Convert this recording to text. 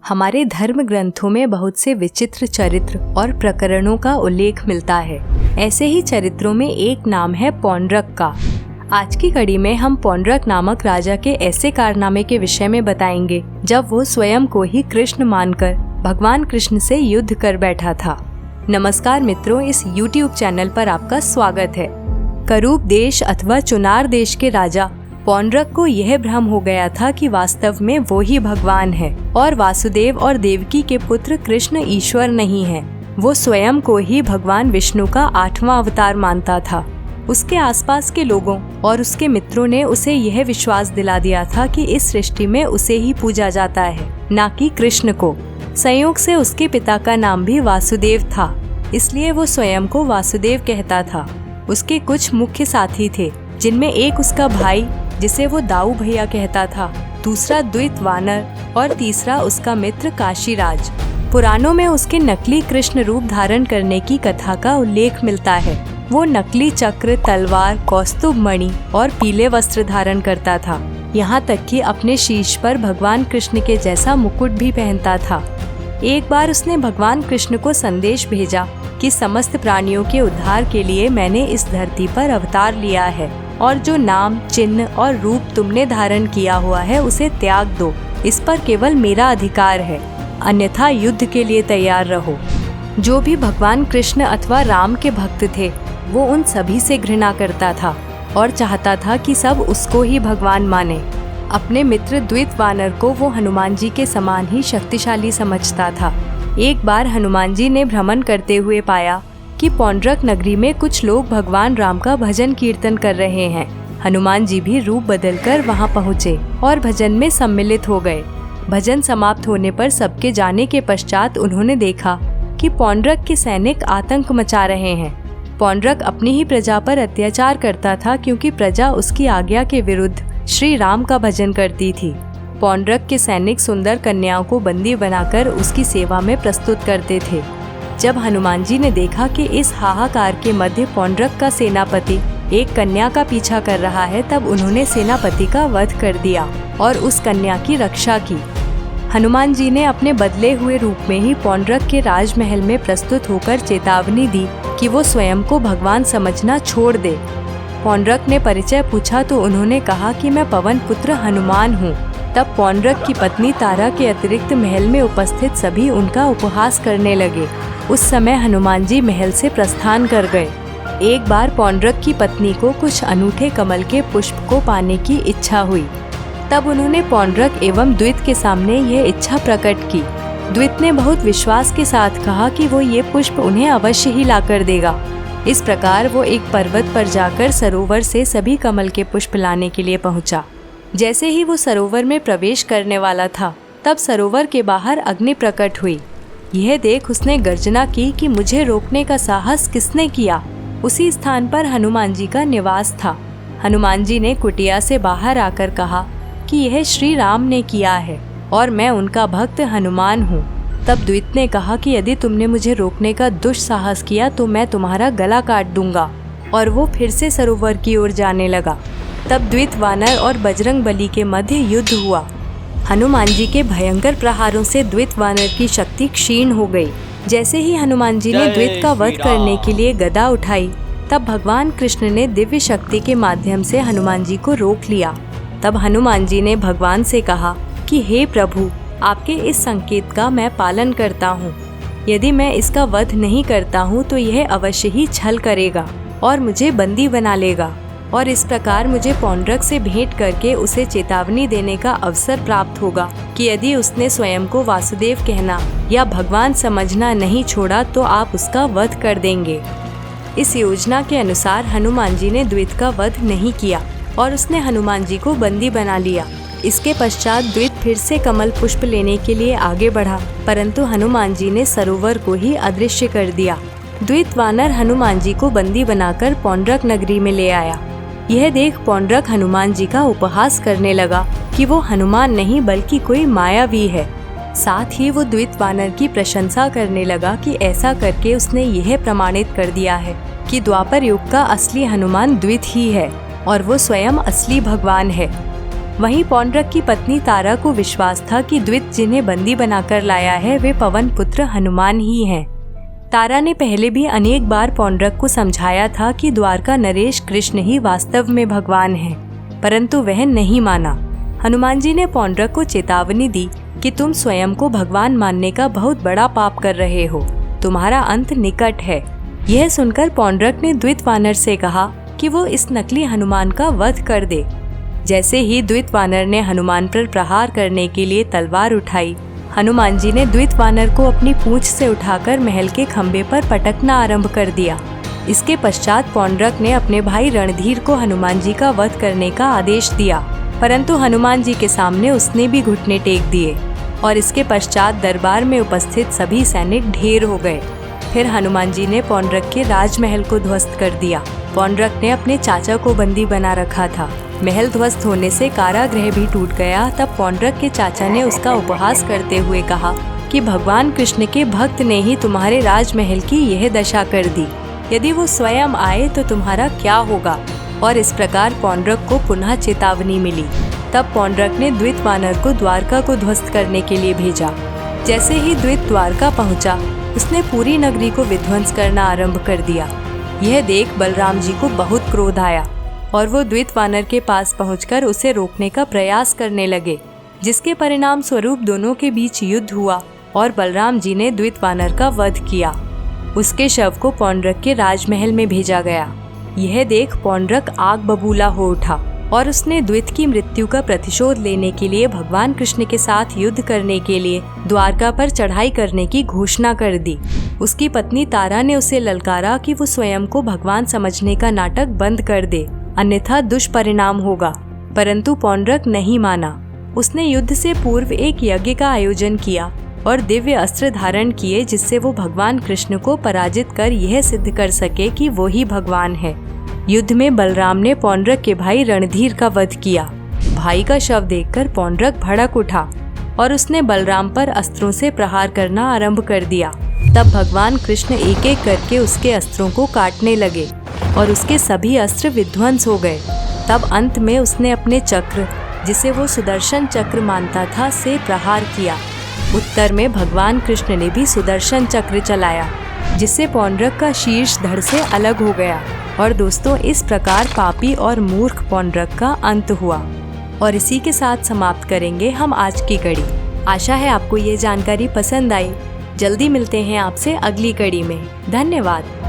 हमारे धर्म ग्रंथों में बहुत से विचित्र चरित्र और प्रकरणों का उल्लेख मिलता है। ऐसे ही चरित्रों में एक नाम है पौंड्रक का। आज की कड़ी में हम पौंड्रक नामक राजा के ऐसे कारनामे के विषय में बताएंगे जब वो स्वयं को ही कृष्ण मानकर भगवान कृष्ण से युद्ध कर बैठा था। नमस्कार मित्रों, इस YouTube चैनल पर आपका स्वागत है। करूप देश अथवा चुनार देश के राजा पौंड्रक को यह भ्रम हो गया था कि वास्तव में वो ही भगवान है और वासुदेव और देवकी के पुत्र कृष्ण ईश्वर नहीं है। वो स्वयं को ही भगवान विष्णु का 8वां अवतार मानता था। उसके आसपास के लोगों और उसके मित्रों ने उसे यह विश्वास दिला दिया था कि इस सृष्टि में उसे ही पूजा जाता है, न कि कृष्ण को। संयोग से उसके पिता का नाम भी वासुदेव था, इसलिए वो स्वयं को वासुदेव कहता था। उसके कुछ मुख्य साथी थे, जिनमें एक उसका भाई जिसे वो दाऊ भैया कहता था, दूसरा द्वित वानर और तीसरा उसका मित्र काशीराज। पुराणों में उसके नकली कृष्ण रूप धारण करने की कथा का उल्लेख मिलता है। वो नकली चक्र, तलवार, कौस्तुभ मणि और पीले वस्त्र धारण करता था। यहाँ तक कि अपने शीश पर भगवान कृष्ण के जैसा मुकुट भी पहनता था। एक बार उसने भगवान कृष्ण को संदेश भेजा कि समस्त प्राणियों के उद्धार के लिए मैंने इस धरती पर अवतार लिया है और जो नाम, चिन्ह और रूप तुमने धारण किया हुआ है उसे त्याग दो। इस पर केवल मेरा अधिकार है, अन्यथा युद्ध के लिए तैयार रहो। जो भी भगवान कृष्ण अथवा राम के भक्त थे, वो उन सभी से घृणा करता था और चाहता था कि सब उसको ही भगवान माने। अपने मित्र द्वित वानर को वो हनुमान जी के समान ही शक्तिशाली समझता था। एक बार हनुमान जी ने भ्रमण करते हुए पाया कि पौंड्रक नगरी में कुछ लोग भगवान राम का भजन कीर्तन कर रहे हैं। हनुमान जी भी रूप बदलकर वहां पहुंचे और भजन में सम्मिलित हो गए। भजन समाप्त होने पर सबके जाने के पश्चात उन्होंने देखा कि पौंड्रक के सैनिक आतंक मचा रहे हैं। पौंड्रक अपनी ही प्रजा पर अत्याचार करता था, क्योंकि प्रजा उसकी आज्ञा के विरुद्ध श्री राम का भजन करती थी। पौंड्रक के सैनिक सुंदर कन्याओं को बंदी बनाकर उसकी सेवा में प्रस्तुत करते थे। जब हनुमान जी ने देखा कि इस हाहाकार के मध्य पौंड्रक का सेनापति एक कन्या का पीछा कर रहा है, तब उन्होंने सेनापति का वध कर दिया और उस कन्या की रक्षा की। हनुमान जी ने अपने बदले हुए रूप में ही पौंड्रक के राजमहल में प्रस्तुत होकर चेतावनी दी कि वो स्वयं को भगवान समझना छोड़ दे। पौंड्रक ने परिचय पूछा तो उन्होंने कहा कि मैं पवन पुत्र हनुमान हूँ। तब पौंड्रक की पत्नी तारा के अतिरिक्त महल में उपस्थित सभी उनका उपहास करने लगे। उस समय हनुमान जी महल से प्रस्थान कर गए। एक बार पौंड्रक की पत्नी को कुछ अनूठे कमल के पुष्प को पाने की इच्छा हुई। तब उन्होंने पौंड्रक एवं द्वित के सामने यह इच्छा प्रकट की। द्वित ने बहुत विश्वास के साथ कहा कि वो ये पुष्प उन्हें अवश्य ही लाकर देगा। इस प्रकार वो एक पर्वत पर जाकर सरोवर से सभी कमल के पुष्प लाने के लिए पहुंचा। जैसे ही वो सरोवर में प्रवेश करने वाला था, तब सरोवर के बाहर अग्नि प्रकट हुई। यह देख उसने गर्जना की कि मुझे रोकने का साहस किसने किया। उसी स्थान पर हनुमान जी का निवास था। हनुमान जी ने कुटिया से बाहर आकर कहा कि यह श्री राम ने किया है और मैं उनका भक्त हनुमान हूँ। तब द्वित ने कहा कि यदि तुमने मुझे रोकने का दुस्साहस किया तो मैं तुम्हारा गला काट दूंगा, और वो फिर से सरोवर की ओर जाने लगा। तब द्वित वानर और बजरंग बली के मध्य युद्ध हुआ। हनुमान जी के भयंकर प्रहारों से द्वित वानर की शक्ति क्षीण हो गई। जैसे ही हनुमान जी ने द्वित का वध करने के लिए गदा उठाई, तब भगवान कृष्ण ने दिव्य शक्ति के माध्यम से हनुमान जी को रोक लिया। तब हनुमान जी ने भगवान से कहा कि हे प्रभु, आपके इस संकेत का मैं पालन करता हूँ। यदि मैं इसका वध नहीं करता हूँ तो यह अवश्य ही छल करेगा और मुझे बंदी बना लेगा, और इस प्रकार मुझे पौंड्रक से भेंट करके उसे चेतावनी देने का अवसर प्राप्त होगा कि यदि उसने स्वयं को वासुदेव कहना या भगवान समझना नहीं छोड़ा तो आप उसका वध कर देंगे। इस योजना के अनुसार हनुमान जी ने द्वित का वध नहीं किया और उसने हनुमान जी को बंदी बना लिया। इसके पश्चात द्वित फिर से कमल पुष्प लेने के लिए आगे बढ़ा, परंतु हनुमान जी ने सरोवर को ही अदृश्य कर दिया। द्वित वानर हनुमान जी को बंदी बनाकर पौंड्रक नगरी में ले आया। यह देख पौंड्रक हनुमान जी का उपहास करने लगा कि वो हनुमान नहीं बल्कि कोई मायावी है। साथ ही वो द्वित वानर की प्रशंसा करने लगा कि ऐसा करके उसने यह प्रमाणित कर दिया है कि द्वापर युग का असली हनुमान द्वित ही है और वो स्वयं असली भगवान है। वहीं पौंड्रक की पत्नी तारा को विश्वास था कि द्वित जिन्हें बंदी बनाकर लाया है वे पवन पुत्र हनुमान ही हैं। तारा ने पहले भी अनेक बार पौंड्रक को समझाया था कि द्वारका नरेश कृष्ण ही वास्तव में भगवान हैं, परंतु वह नहीं माना। हनुमान जी ने पौंड्रक को चेतावनी दी कि तुम स्वयं को भगवान मानने का बहुत बड़ा पाप कर रहे हो, तुम्हारा अंत निकट है। यह सुनकर पौंड्रक ने द्वित वानर से कहा कि वो इस नकली हनुमान का वध कर दे। जैसे ही द्वित वानर ने हनुमान पर प्रहार करने के लिए तलवार उठाई, हनुमान जी ने द्वित वानर को अपनी पूंछ से उठाकर महल के खंभे पर पटकना आरंभ कर दिया। इसके पश्चात पौंड्रक ने अपने भाई रणधीर को हनुमान जी का वध करने का आदेश दिया, परंतु हनुमान जी के सामने उसने भी घुटने टेक दिए और इसके पश्चात दरबार में उपस्थित सभी सैनिक ढेर हो गए। फिर हनुमान जी ने पौंड्रक के राजमहल को ध्वस्त कर दिया। पौंड्रक ने अपने चाचा को बंदी बना रखा था। महल ध्वस्त होने से कारागृह भी टूट गया। तब पौंड्रक के चाचा ने उसका उपहास करते हुए कहा कि भगवान कृष्ण के भक्त ने ही तुम्हारे राजमहल की यह दशा कर दी, यदि वो स्वयं आए तो तुम्हारा क्या होगा। और इस प्रकार पौंड्रक को पुनः चेतावनी मिली। तब पौंड्रक ने द्वित वानर को द्वारका को ध्वस्त करने के लिए भेजा। जैसे ही द्वित द्वारका पहुंचा, उसने पूरी नगरी को विध्वंस करना आरंभ कर दिया। यह देख बलराम जी को बहुत क्रोध आया और वो द्वित वानर के पास पहुंचकर उसे रोकने का प्रयास करने लगे, जिसके परिणाम स्वरूप दोनों के बीच युद्ध हुआ और बलराम जी ने द्वित वानर का वध किया। उसके शव को पौंड्रक के राजमहल में भेजा गया। यह देख पौंड्रक आग बबूला हो उठा और उसने द्वित की मृत्यु का प्रतिशोध लेने के लिए भगवान कृष्ण के साथ युद्ध करने के लिए द्वारका पर चढ़ाई करने की घोषणा कर दी। उसकी पत्नी तारा ने उसे ललकारा कि वो स्वयं को भगवान समझने का नाटक बंद कर दे, अन्यथा दुष्परिणाम होगा। परंतु पौंड्रक नहीं माना। उसने युद्ध से पूर्व एक यज्ञ का आयोजन किया और दिव्य अस्त्र धारण किए, जिससे वो भगवान कृष्ण को पराजित कर यह सिद्ध कर सके कि वो ही भगवान है। युद्ध में बलराम ने पौंड्रक के भाई रणधीर का वध किया। भाई का शव देखकर पौंड्रक भड़क उठा और उसने बलराम पर अस्त्रों से प्रहार करना आरंभ कर दिया। तब भगवान कृष्ण एक एक करके उसके अस्त्रों को काटने लगे और उसके सभी अस्त्र विध्वंस हो गए। तब अंत में उसने अपने चक्र, जिसे वो सुदर्शन चक्र मानता था, से प्रहार किया। उत्तर में भगवान कृष्ण ने भी सुदर्शन चक्र चलाया, जिससे पौंड्रक का शीर्ष धड़ से अलग हो गया। और दोस्तों, इस प्रकार पापी और मूर्ख पौंड्रक का अंत हुआ। और इसी के साथ समाप्त करेंगे हम आज की कड़ी। आशा है आपको ये जानकारी पसंद आई। जल्दी मिलते हैं आपसे अगली कड़ी में। धन्यवाद।